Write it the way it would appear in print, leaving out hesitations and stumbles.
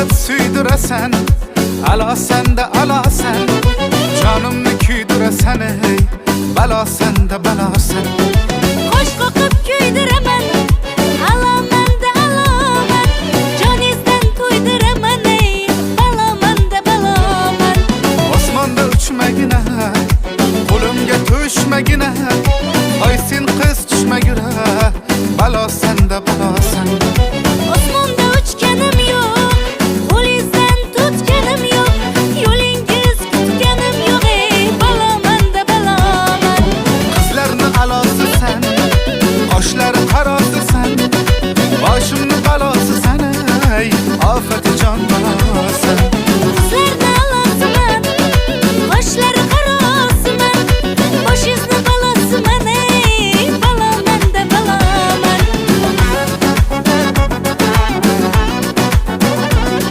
qilib suydurasan, alasanda alasan, jonimni kuydurasan, ey balosanda balosan. Qo'sh qoqib kuydiraman, alamanda alaman, joningizdan to'ydiraman, ey balomanda baloman. Osmonda uchmagina, qo'limga tushmagina, oy sen qiz tushmagura, balosanda balosan. Osmonda uchganim yo'q, qo'lingizdan tutganim yo'q, yo'lingiz kutganim yo'q, ey balomanda baloman. Qizlarni alosisan, qoshlari qarosisan, boshimni balosisan, ey ofati jon balo.